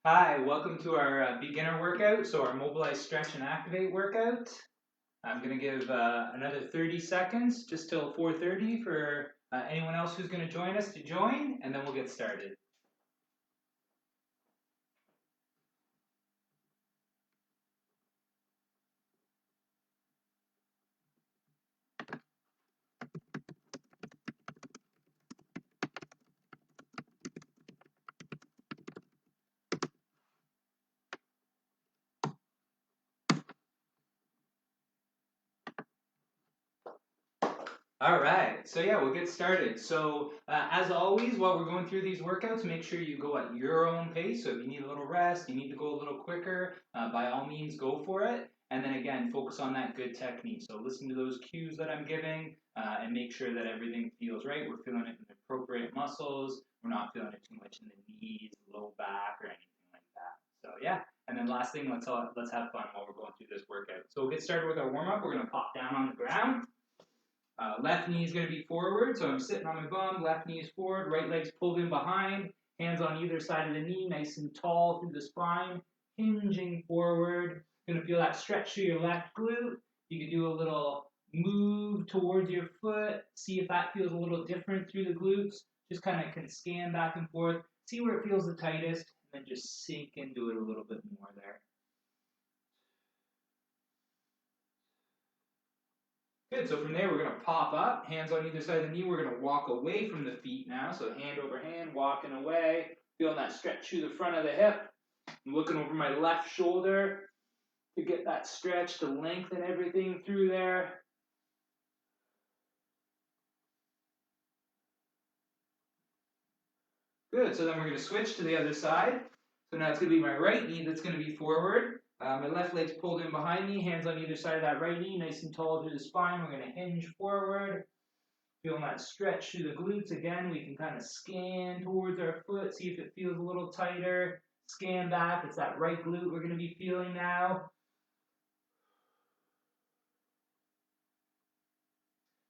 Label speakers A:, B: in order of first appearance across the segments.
A: Hi, welcome to our beginner workout, so our Mobilize, Stretch, and Activate workout. I'm going to give another 30 seconds, just till 4:30 for anyone else who's going to join us to join, and then we'll get started. All right, so yeah, we'll get started. So as always, while we're going through these workouts, make sure you go at your own pace. So if you need a little rest, you need to go a little quicker, by all means, go for it. And then again, focus on that good technique. So listen to those cues that I'm giving and make sure that everything feels right. We're feeling it in the appropriate muscles. We're not feeling it too much in the knees, low back, or anything like that. So yeah, and then last thing, let's have fun while we're going through this workout. So we'll get started with our warm-up. We're going to pop down on the ground. Left knee is going to be forward, so I'm sitting on my bum, left knee is forward, right leg's pulled in behind, hands on either side of the knee, nice and tall through the spine, hinging forward. Going to feel that stretch through your left glute. You can do a little move towards your foot, see if that feels a little different through the glutes. Just kind of can scan back and forth, see where it feels the tightest, and then just sink into it a little bit more there. Good, so from there we're going to pop up, hands on either side of the knee. We're going to walk away from the feet now, so hand over hand, walking away, feeling that stretch through the front of the hip. I'm looking over my left shoulder to get that stretch, to lengthen everything through there. Good, so then we're going to switch to the other side. So now it's going to be my right knee that's going to be forward. My left leg's pulled in behind me, hands on either side of that right knee, nice and tall through the spine. We're going to hinge forward. Feeling that stretch through the glutes. Again, we can kind of scan towards our foot, see if it feels a little tighter. Scan back. It's that right glute we're going to be feeling now.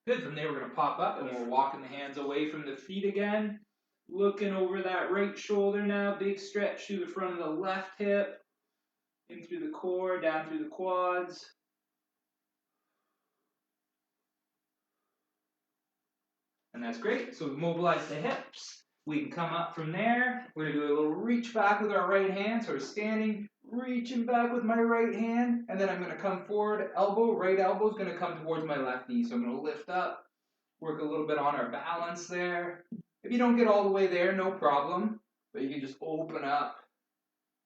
A: Good. From there, we're going to pop up and we're walking the hands away from the feet again. Looking over that right shoulder now. Big stretch through the front of the left hip. In through the core, down through the quads. And that's great. So we mobilize the hips. We can come up from there. We're going to do a little reach back with our right hand. So we're standing, reaching back with my right hand. And then I'm going to come forward, elbow, right elbow is going to come towards my left knee. So I'm going to lift up, work a little bit on our balance there. If you don't get all the way there, no problem. But you can just open up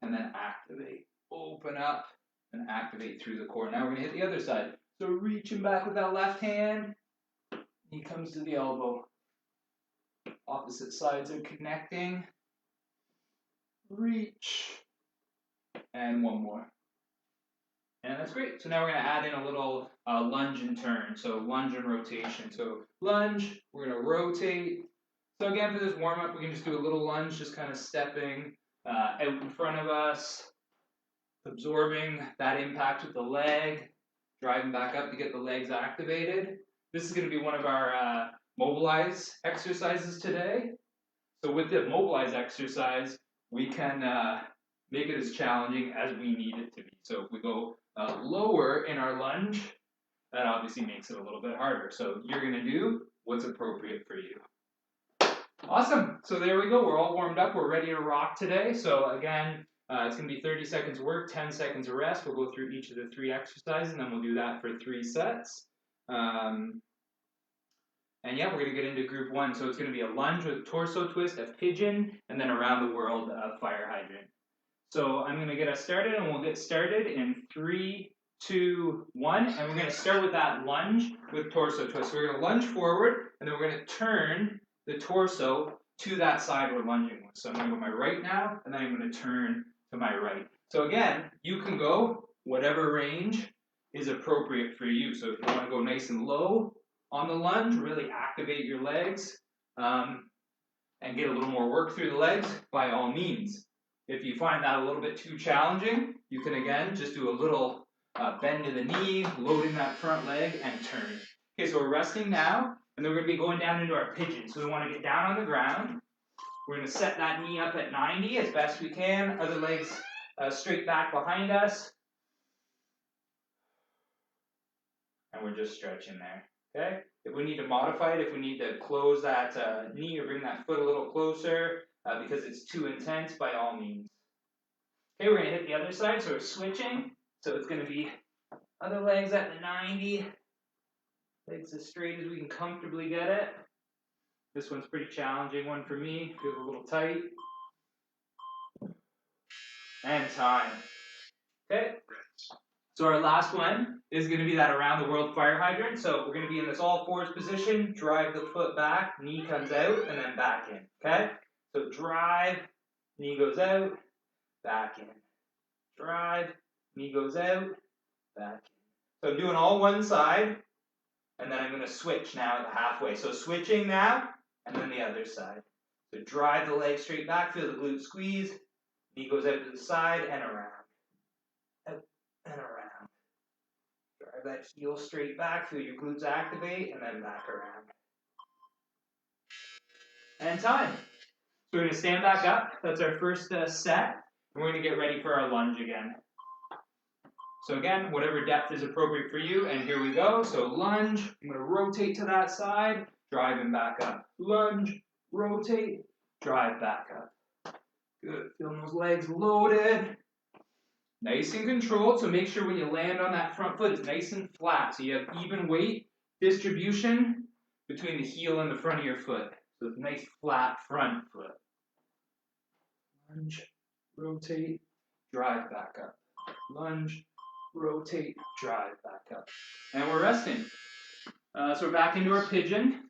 A: and then activate. Open up and activate through the core. Now we're going to hit the other side. So reaching back with that left hand. Knee comes to the elbow. Opposite sides are connecting. Reach. And one more. And that's great. So now we're going to add in a little lunge and turn. So lunge and rotation. So lunge, we're going to rotate. So again, for this warm-up, we can just do a little lunge, just kind of stepping out in front of us, absorbing that impact with the leg, driving back up to get the legs activated. This is going to be one of our Mobilize exercises today. So with the Mobilize exercise, we can make it as challenging as we need it to be. So if we go lower in our lunge, that obviously makes it a little bit harder. So you're going to do what's appropriate for you. Awesome. So there we go. We're all warmed up. We're ready to rock today. So again, it's going to be 30 seconds of work, 10 seconds of rest. We'll go through each of the 3 exercises, and then we'll do that for 3 sets. And yeah, we're going to get into group 1. So it's going to be a lunge with torso twist, a pigeon, and then around the world, a fire hydrant. So I'm going to get us started, and we'll get started in 3, 2, 1. And we're going to start with that lunge with torso twist. So we're going to lunge forward, and then we're going to turn the torso to that side we're lunging with. So I'm going to go my right now, and then I'm going to turn to my right. So again, you can go whatever range is appropriate for you. So if you want to go nice and low on the lunge, really activate your legs and get a little more work through the legs, by all means. If you find that a little bit too challenging, you can again just do a little bend to the knee, loading that front leg, and turn. Okay, so we're resting now, and then we're going to be going down into our pigeon. So we want to get down on the ground, We're going to set that knee up at 90 as best we can. Other legs straight back behind us. And we're just stretching there. Okay? If we need to modify it, if we need to close that knee or bring that foot a little closer because it's too intense, by all means. Okay, we're going to hit the other side, so we're switching. So it's going to be other legs at the 90. Legs as straight as we can comfortably get it. This one's pretty challenging one for me. Feels a little tight. And time. Okay. So our last one is going to be that around the world fire hydrant. So we're going to be in this all fours position. Drive the foot back. Knee comes out and then back in. Okay. So drive. Knee goes out. Back in. Drive. Knee goes out. Back in. So I'm doing all one side. And then I'm going to switch now at the halfway. So switching now, and then the other side. So drive the leg straight back, feel the glute squeeze. Knee goes out to the side and around. Out and around. Drive that heel straight back, feel your glutes activate, and then back around. And time. So we're going to stand back up. That's our first set. And we're going to get ready for our lunge again. So again, whatever depth is appropriate for you, and here we go. So lunge, I'm going to rotate to that side, drive and back up. Lunge, rotate, drive back up. Good, feeling those legs loaded. Nice and controlled, so make sure when you land on that front foot, it's nice and flat. So you have even weight distribution between the heel and the front of your foot. So it's a nice flat front foot. Lunge, rotate, drive back up. Lunge, rotate, drive back up. And we're resting. So we're back into our pigeon.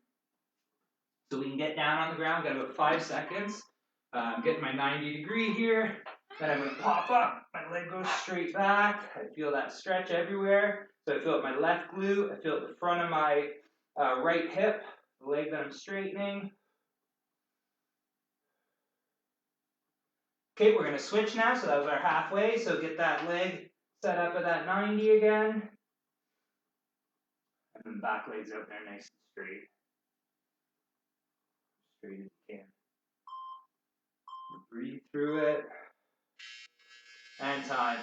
A: So we can get down on the ground. Got about 5 seconds. I'm getting my 90-degree here. Then I'm going to pop up. My leg goes straight back. I feel that stretch everywhere. So I feel it my left glute. I feel it the front of my right hip, the leg that I'm straightening. Okay, we're going to switch now. So that was our halfway. So get that leg set up at that 90 again. And then back legs out there nice and straight. Straight as you can. Breathe through it. And time.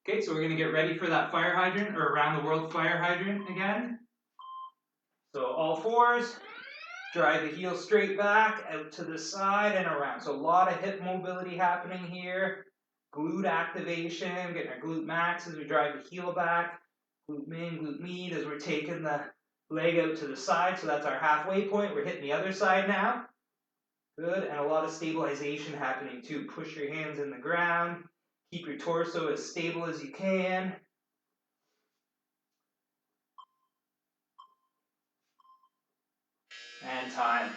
A: Okay, so we're going to get ready for that fire hydrant, or around the world fire hydrant again. So all fours. Drive the heel straight back, out to the side and around. So a lot of hip mobility happening here. Glute activation, getting our glute max as we drive the heel back. Glute min, glute med as we're taking the leg out to the side. So that's our halfway point. We're hitting the other side now. Good, and a lot of stabilization happening too. Push your hands in the ground. Keep your torso as stable as you can. And time.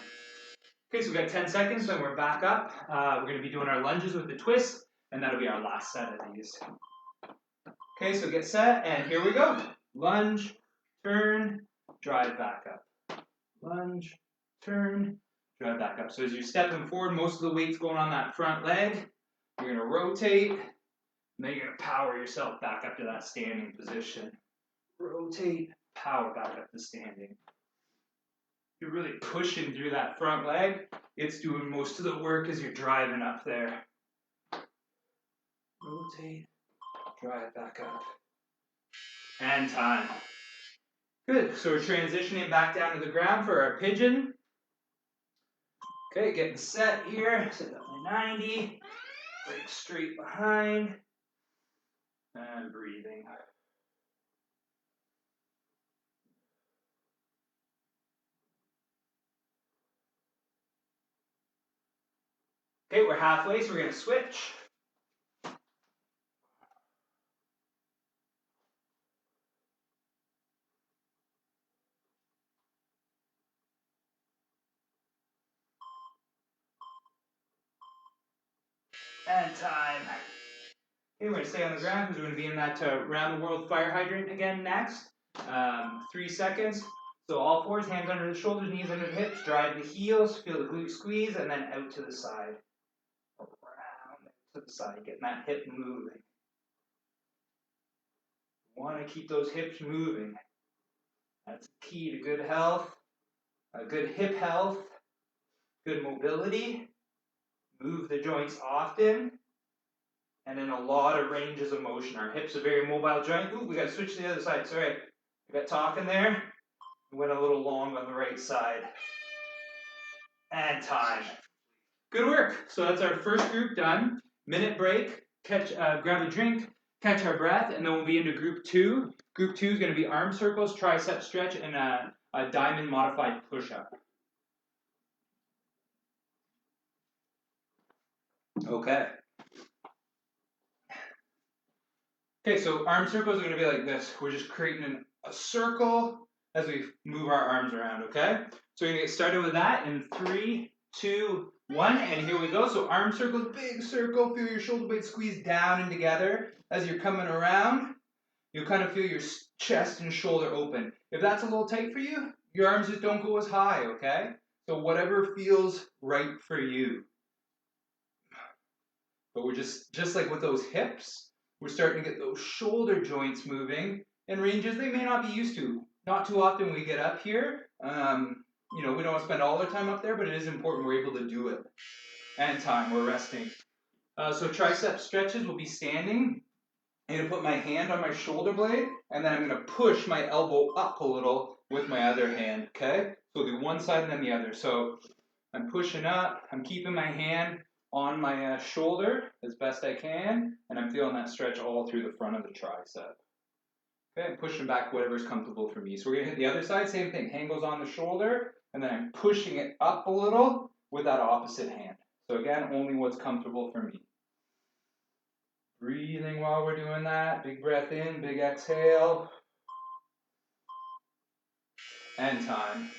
A: Okay, so we've got 10 seconds, then we're back up. We're going to be doing our lunges with the twist, and that'll be our last set of these. Okay, so get set, and here we go. Lunge, turn, drive back up. Lunge, turn, drive back up. So as you're stepping forward, most of the weight's going on that front leg. You're going to rotate, and then you're going to power yourself back up to that standing position. Rotate, power back up to standing. You're really pushing through that front leg. It's doing most of the work as you're driving up there. Rotate, drive back up. And time. Good, so we're transitioning back down to the ground for our pigeon. Okay, getting set here. Set up my 90. Leg straight behind. And breathing. Okay, we're halfway, so we're going to switch. And time. Okay, we're going to stay on the ground because we're going to be in that round the world fire hydrant again next. 3 seconds. So all fours, hands under the shoulders, knees under the hips, drive the heels, feel the glute squeeze, and then out to the side. Around to the side, getting that hip moving. You want to keep those hips moving. That's key to good health, good hip health, good mobility, move the joints often, and then a lot of ranges of motion. Our hips are very mobile joint. Ooh, we got to switch to the other side. Sorry, we got talking there. We went a little long on the right side. And time. Good work. So that's our first group done. Minute break. Grab a drink, catch our breath, and then we'll be into group 2. Group 2 is going to be arm circles, tricep stretch, and a diamond modified push-up. Okay. Okay, so arm circles are going to be like this. We're just creating a circle as we move our arms around, okay? So we're going to get started with that in 3, 2, 1, and here we go. So arm circles, big circle. Feel your shoulder blades squeeze down and together. As you're coming around, you'll kind of feel your chest and shoulder open. If that's a little tight for you, your arms just don't go as high, okay? So whatever feels right for you. But we're just like with those hips, we're starting to get those shoulder joints moving in ranges they may not be used to. Not too often we get up here. We don't want to spend all our time up there, but it is important we're able to do it. And time, we're resting. So tricep stretches will be standing. I'm going to put my hand on my shoulder blade, and then I'm going to push my elbow up a little with my other hand, okay? So we'll do one side and then the other. So I'm pushing up, I'm keeping my hand on my shoulder as best I can, and I'm feeling that stretch all through the front of the tricep. Okay, I'm pushing back whatever's comfortable for me. So we're going to hit the other side, same thing. Hand goes on the shoulder, and then I'm pushing it up a little with that opposite hand. So again, only what's comfortable for me. Breathing while we're doing that. Big breath in, big exhale. And time.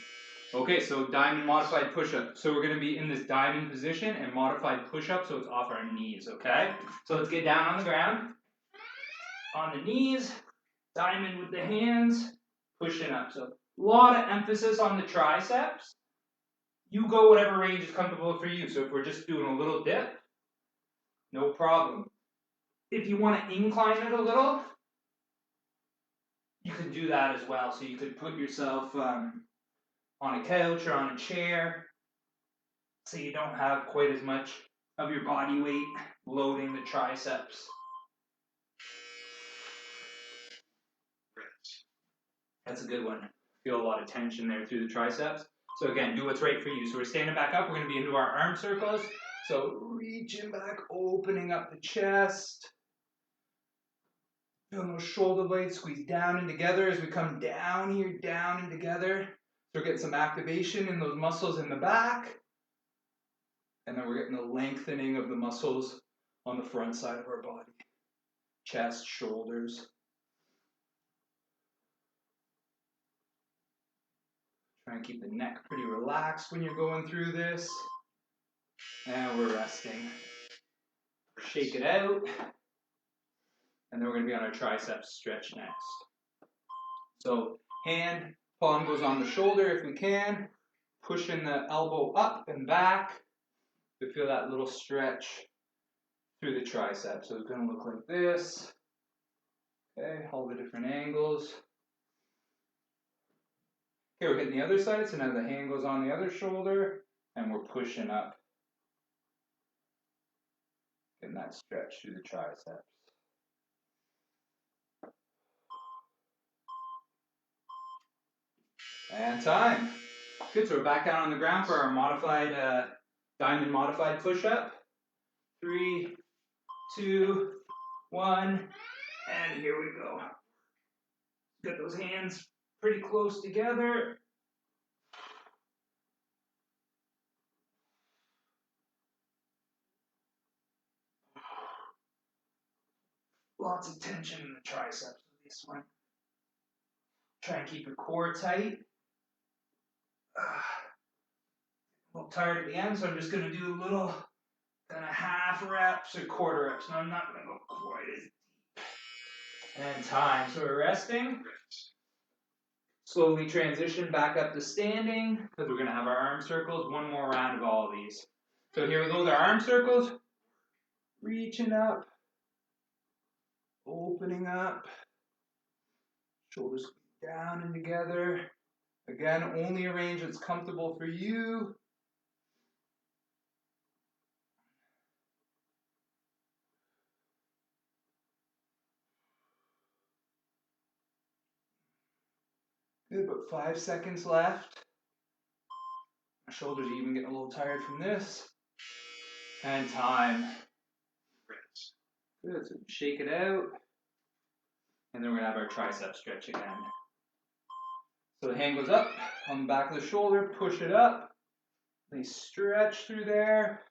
A: Okay, so diamond modified push-up. So we're going to be in this diamond position and modified push-up, so it's off our knees, okay? So let's get down on the ground. On the knees, diamond with the hands, pushing up. So a lot of emphasis on the triceps. You go whatever range is comfortable for you. So if we're just doing a little dip, no problem. If you want to incline it a little, you can do that as well. So you could put yourself on a couch or on a chair so you don't have quite as much of your body weight loading the triceps. That's a good one. Feel a lot of tension there through the triceps. So again, do what's right for you. So we're standing back up. We're going to be into our arm circles. So reaching back, opening up the chest. Feeling those shoulder blades squeeze down and together as we come down here, down and together. So we're getting some activation in those muscles in the back. And then we're getting the lengthening of the muscles on the front side of our body. Chest, shoulders. Try and keep the neck pretty relaxed when you're going through this. And we're resting. Shake it out. And then we're going to be on our triceps stretch next. So hand, palm goes on the shoulder if we can. Pushing the elbow up and back. To feel that little stretch through the triceps. So it's going to look like this. Okay, all the different angles. Okay, we're hitting the other side. So now the hand goes on the other shoulder. And we're pushing up. Getting that stretch through the triceps. And time. Good, so we're back down on the ground for our modified, diamond modified push-up. 3, 2, 1, and here we go. Get those hands pretty close together. Lots of tension in the triceps with this one. Try and keep your core tight. A little tired at the end, so I'm just going to do a little kind of half reps or quarter reps. No, I'm not going to go quite as deep. And time. So we're resting. Slowly transition back up to standing because we're going to have our arm circles. One more round of all of these. So here we go with our arm circles. Reaching up. Opening up. Shoulders down and together. Again, only a range that's comfortable for you. Good, but 5 seconds left. My shoulders are even getting a little tired from this. And time. Good, so shake it out. And then we're gonna have our tricep stretch again. So the hand goes up on the back of the shoulder, push it up. Nice stretch through there.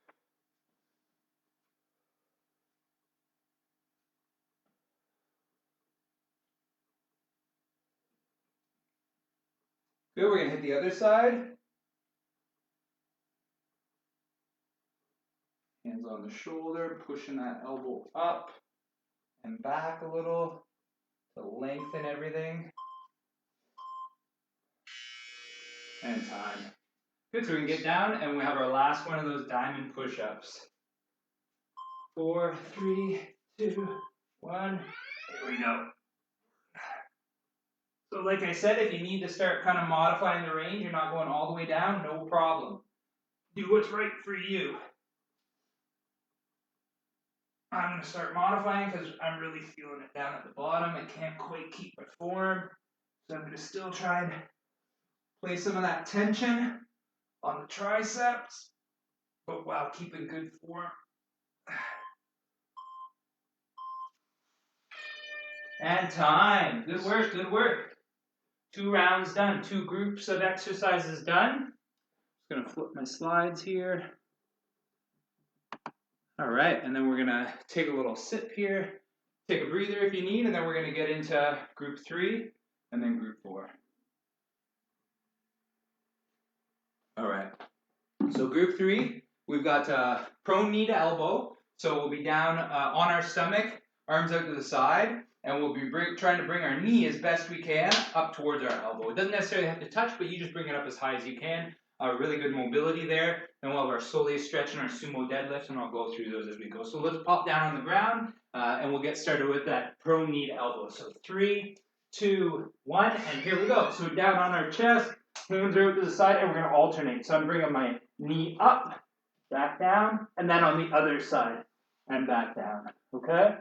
A: Good, we're gonna hit the other side. Hands on the shoulder, pushing that elbow up and back a little to lengthen everything. And time. Good, so we can get down and we have our last one of those diamond push-ups. 4, 3, 2, 1. Here we go. So like I said, if you need to start kind of modifying the range, you're not going all the way down, no problem. Do what's right for you. I'm going to start modifying because I'm really feeling it down at the bottom. I can't quite keep my form. So I'm going to still try and place some of that tension on the triceps, but while keeping good form. And time. Good work, good work. 2 rounds done, 2 groups of exercises done. Just going to flip my slides here. All right, and then we're going to take a little sip here, take a breather if you need, and then we're going to get into group 3 and then group 4. All right, so group 3, we've got prone knee to elbow. So we'll be down on our stomach, arms out to the side, and we'll be trying to bring our knee as best we can up towards our elbow. It doesn't necessarily have to touch, but you just bring it up as high as you can. Really good mobility there. Then we'll have our Soleus Stretch and our Sumo deadlift, and I'll go through those as we go. So let's pop down on the ground, and we'll get started with that prone knee to elbow. So 3, 2, 1, and here we go. So down on our chest, hands are out to the side, and we're going to alternate. So I'm bringing my knee up, back down, and then on the other side, and back down, okay?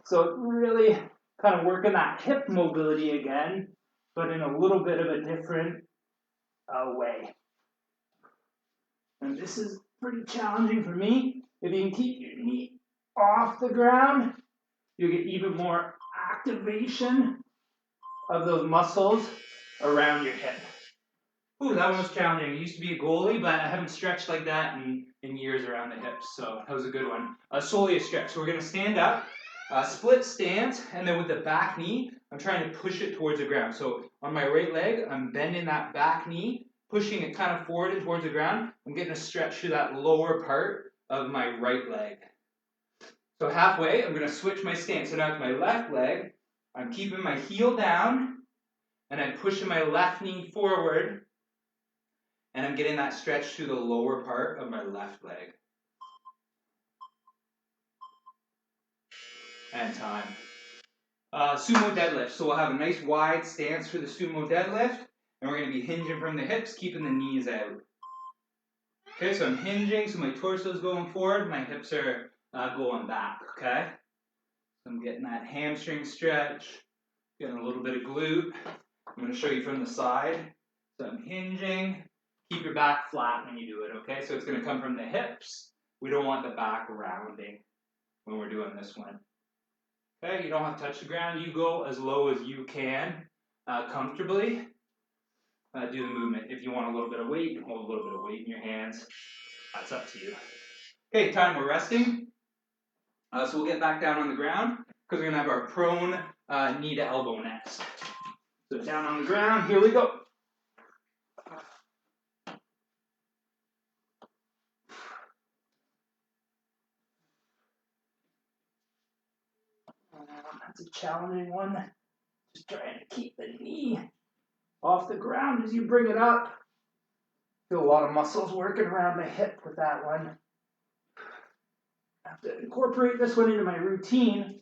A: So really kind of working that hip mobility again, but in a little bit of a different way. And this is pretty challenging for me. If you can keep your knee off the ground, you'll get even more activation of those muscles around your hip. Ooh, that one was challenging. I used to be a goalie, but I haven't stretched like that in years around the hips, so that was a good one. Soleus stretch. So we're going to stand up, split stance, and then with the back knee, I'm trying to push it towards the ground. So on my right leg, I'm bending that back knee, pushing it kind of forward and towards the ground. I'm getting a stretch through that lower part of my right leg. So halfway, I'm going to switch my stance. So now with my left leg, I'm keeping my heel down, and I'm pushing my left knee forward, and I'm getting that stretch through the lower part of my left leg. And time. Sumo deadlift. So we'll have a nice wide stance for the sumo deadlift, and we're going to be hinging from the hips, keeping the knees out. Okay, so I'm hinging, so my torso is going forward, my hips are going back, okay? So I'm getting that hamstring stretch, getting a little bit of glute. I'm going to show you from the side. So I'm hinging. Keep your back flat when you do it, okay? So it's going to come from the hips. We don't want the back rounding when we're doing this one. Okay, you don't have to touch the ground. You go as low as you can comfortably. Do the movement. If you want a little bit of weight, you can hold a little bit of weight in your hands. That's up to you. Okay, time we're resting. So we'll get back down on the ground because we're going to have our prone knee to elbow next. So down on the ground, here we go. That's a challenging one. Just trying to keep the knee off the ground as you bring it up. Feel a lot of muscles working around the hip with that one. I have to incorporate this one into my routine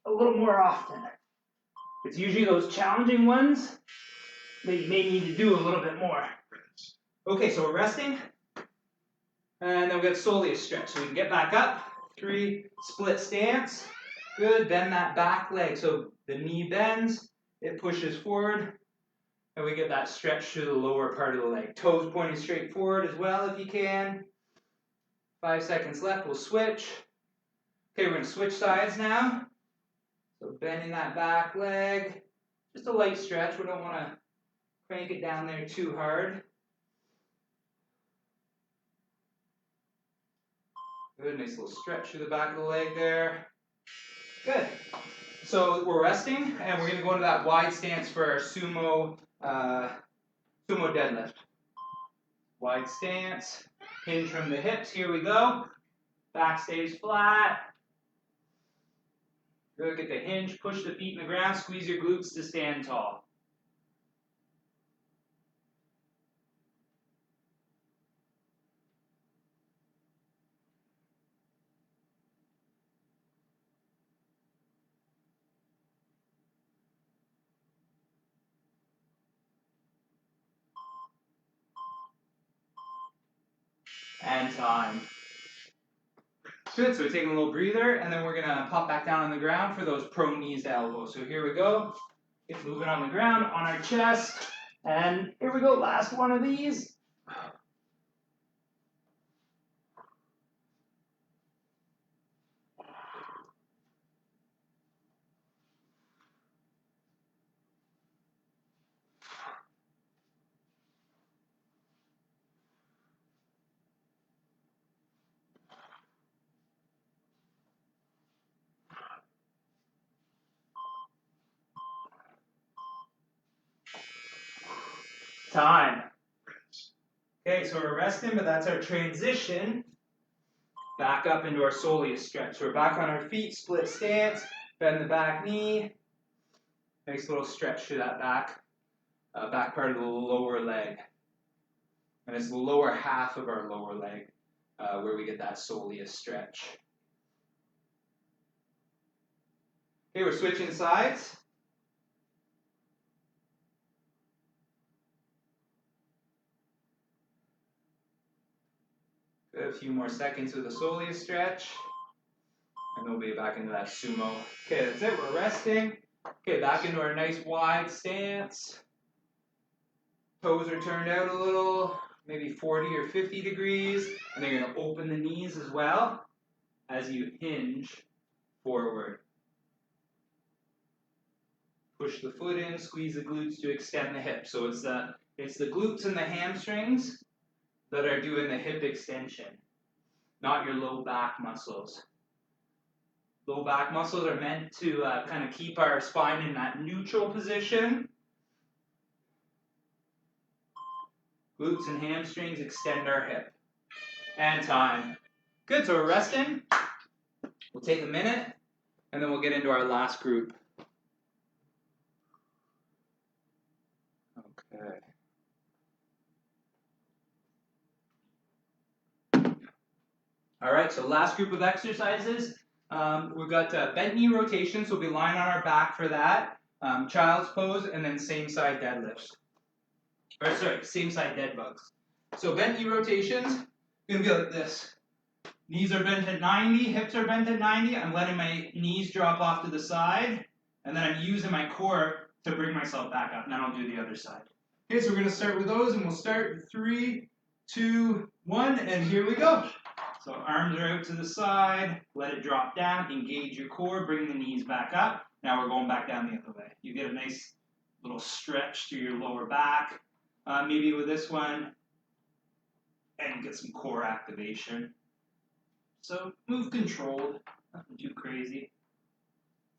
A: a little more often. It's usually those challenging ones that you may need to do a little bit more. Okay, so we're resting. And then we've got Soleus stretch. So we can get back up. 3, split stance. Good, bend that back leg. So the knee bends, it pushes forward. And we get that stretch through the lower part of the leg. Toes pointing straight forward as well if you can. 5 seconds left, we'll switch. Okay, we're going to switch sides now. So bending that back leg. Just a light stretch. We don't want to crank it down there too hard. Good, nice little stretch through the back of the leg there. Good. So we're resting, and we're going to go into that wide stance for our sumo deadlift. Wide stance, hinge from the hips. Here we go. Back stays flat. Good, get the hinge, push the feet in the ground, squeeze your glutes to stand tall. And time. Good, so we're taking a little breather, and then we're going to pop back down on the ground for those prone knees to elbows. So here we go. Get moving on the ground, on our chest. And here we go, last one of these. Time. Okay, so we're resting, but that's our transition back up into our Soleus stretch. So we're back on our feet, split stance, bend the back knee. Nice little stretch through that back part of the lower leg. And it's the lower half of our lower leg where we get that Soleus stretch. Okay, we're switching sides. Good, a few more seconds with the Soleus stretch. And then we'll be back into that sumo. Okay, that's it, we're resting. Okay, back into our nice wide stance. Toes are turned out a little, maybe 40 or 50 degrees. And then you're going to open the knees as well as you hinge forward. Push the foot in, squeeze the glutes to extend the hips. So it's the glutes and the hamstrings that are doing the hip extension, not your low back muscles. Low back muscles are meant to kind of keep our spine in that neutral position. Glutes and hamstrings extend our hip. And time. Good, so we're resting. We'll take a minute, and then we'll get into our last group. Okay. All right, so last group of exercises. We've got bent knee rotations, so we'll be lying on our back for that. Child's pose, and then same side deadlifts. Or sorry, same side dead bugs. So bent knee rotations, gonna be like this. Knees are bent at 90, hips are bent at 90. I'm letting my knees drop off to the side, and then I'm using my core to bring myself back up, and then I'll do the other side. Okay, so we're gonna start with those, and we'll start with 3, 2, 1, and here we go. So arms are out to the side, let it drop down, engage your core, bring the knees back up. Now we're going back down the other way. You get a nice little stretch through your lower back, maybe with this one, and get some core activation. So move controlled, nothing too crazy.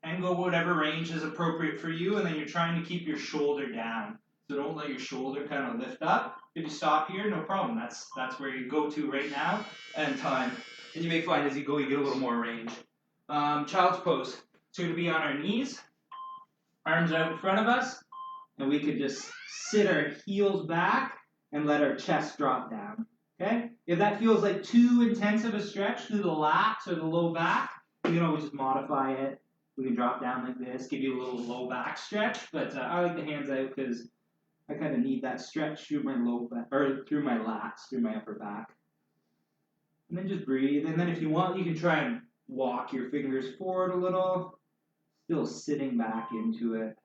A: And go whatever range is appropriate for you, and then you're trying to keep your shoulder down. So don't let your shoulder kind of lift up. If you stop here, no problem. That's where you go to right now, and time. And you may find as you go, you get a little more range. Child's pose. So we're going to be on our knees, arms out in front of us, and we could just sit our heels back and let our chest drop down. Okay? If that feels like too intense of a stretch through the lats or the low back, you can always just modify it. We can drop down like this, give you a little low back stretch, but I like the hands out because I kind of need that stretch through my low back, or through my lats, through my upper back. And then just breathe. And then if you want, you can try and walk your fingers forward a little, still sitting back into it.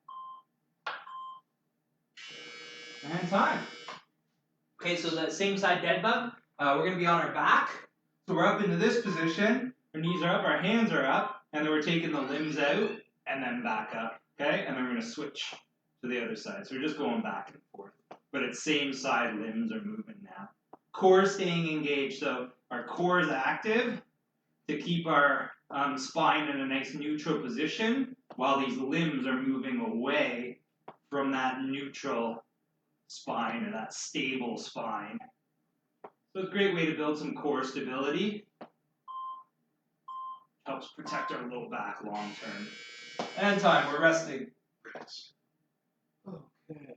A: And time. Okay, so that same side dead bug, we're going to be on our back. So we're up into this position. Our knees are up, our hands are up, and then we're taking the limbs out and then back up. Okay, and then we're going to switch to the other side. So we're just going back and forth. But it's same side limbs are moving now. Core staying engaged. So our core is active to keep our spine in a nice neutral position while these limbs are moving away from that neutral spine or that stable spine. So it's a great way to build some core stability. Helps protect our low back long term. And time, we're resting. Okay.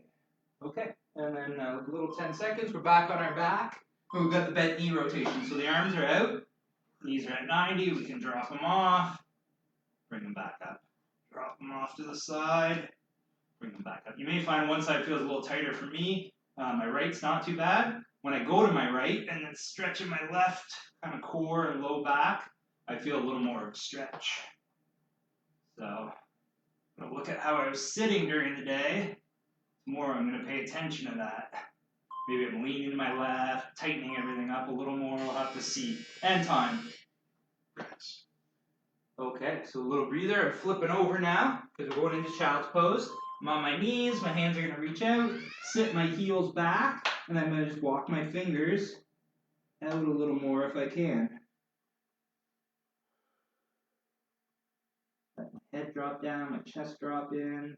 A: Okay. And then a little 10 seconds, we're back on our back. We've got the bent knee rotation. So the arms are out, knees are at 90, we can drop them off, bring them back up. Drop them off to the side, bring them back up. You may find one side feels a little tighter for me. My right's not too bad. When I go to my right and then stretching my left kind of core and low back, I feel a little more stretch. So I'm going to look at how I was sitting during the day. More, I'm going to pay attention to that. Maybe I'm leaning to my left, tightening everything up a little more. We'll have to see. And time. Okay, so a little breather. I'm flipping over now because we're going into child's pose. I'm on my knees. My hands are going to reach out. Sit my heels back. And I'm going to just walk my fingers out a little more if I can. Let my head drop down, my chest drop in.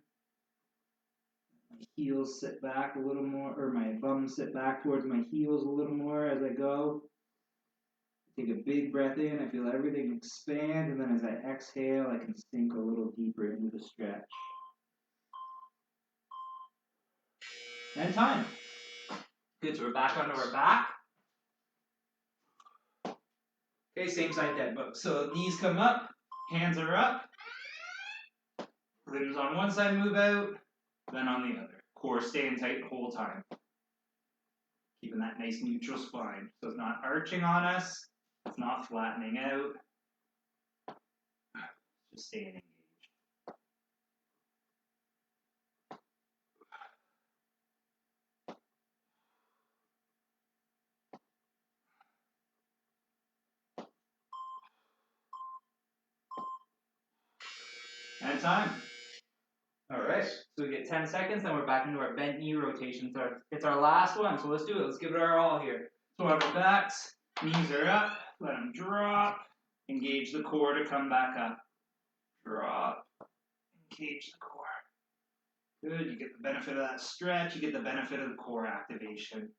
A: My heels sit back a little more, or my bum sit back towards my heels a little more as I go. Take a big breath in, I feel everything expand, and then as I exhale, I can sink a little deeper into the stretch. And time. Good, so we're back onto our back. Okay, same side dead bug. So knees come up, hands are up. Limbs on one side move out, then on the other. Core staying tight the whole time. Keeping that nice neutral spine. So it's not arching on us, it's not flattening out. Just staying engaged. And time. All right, so we get 10 seconds, then we're back into our bent knee rotation. So it's our last one, so let's do it. Let's give it our all here. So on our backs, knees are up, let them drop. Engage the core to come back up. Drop. Engage the core. Good, you get the benefit of that stretch, you get the benefit of the core activation.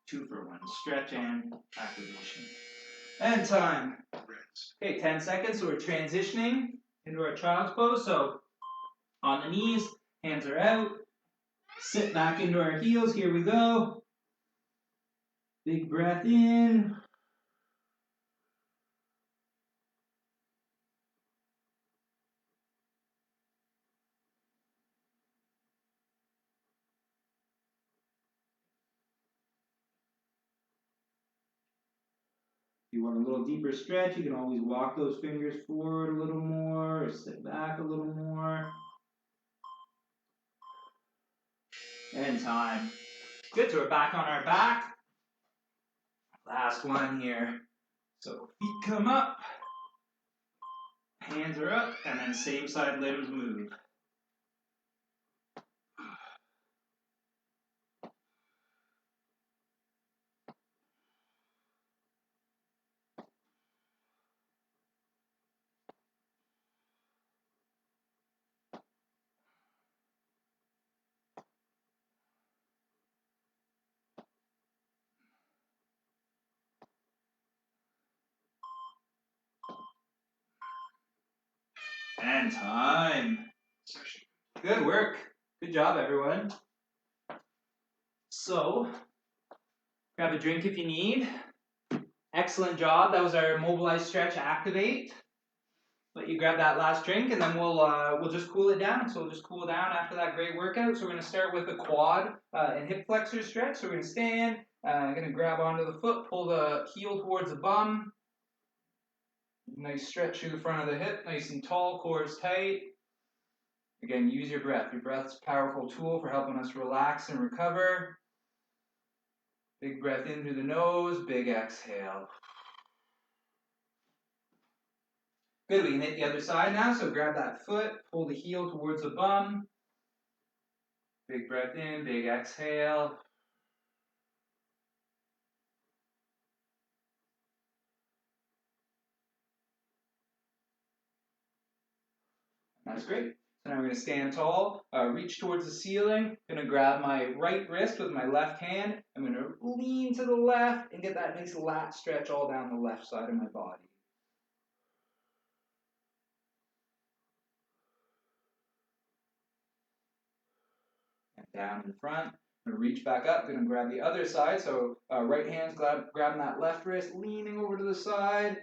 A: Two for one, stretch and activation. And time. Okay, 10 seconds, so we're transitioning into our child's pose. So on the knees, hands are out. Sit back into our heels, here we go. Big breath in. If you want a little deeper stretch, you can always walk those fingers forward a little more or sit back a little more. And time. Good, so we're back on our back. Last one here. So feet come up, hands are up, and then same side limbs move. And time. Good work. Good job, everyone. So, grab a drink if you need. Excellent job. That was our Mobilize stretch activate. let you grab that last drink, and then we'll just cool it down. So we'll just cool down after that great workout. So we're going to start with the quad and hip flexor stretch. So we're going to stand, going to grab onto the foot, pull the heel towards the bum. Nice stretch through the front of the hip, nice and tall, core is tight. Again, use your breath. Your breath's a powerful tool for helping us relax and recover. Big breath in through the nose, big exhale. Good, we can hit the other side now, so grab that foot, pull the heel towards the bum. Big breath in, big exhale. That's great. So now I'm going to stand tall, reach towards the ceiling. I'm going to grab my right wrist with my left hand. I'm going to lean to the left and get that nice lat stretch all down the left side of my body. And down in front. I'm going to reach back up. I'm going to grab the other side. So right hand's grabbing that left wrist, leaning over to the side.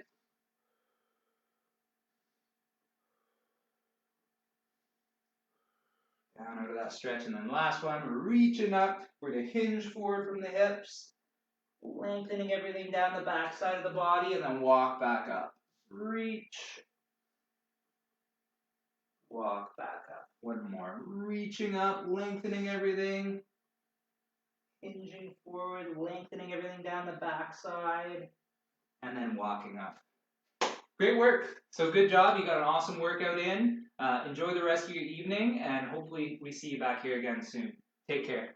A: Down out of that stretch, and then last one, we're reaching up. We're going to hinge forward from the hips, lengthening everything down the back side of the body, and then walk back up. Reach, walk back up. One more. Reaching up, lengthening everything, hinging forward, lengthening everything down the back side, and then walking up. Great work. So good job. You got an awesome workout in. Enjoy the rest of your evening, and hopefully we see you back here again soon. Take care.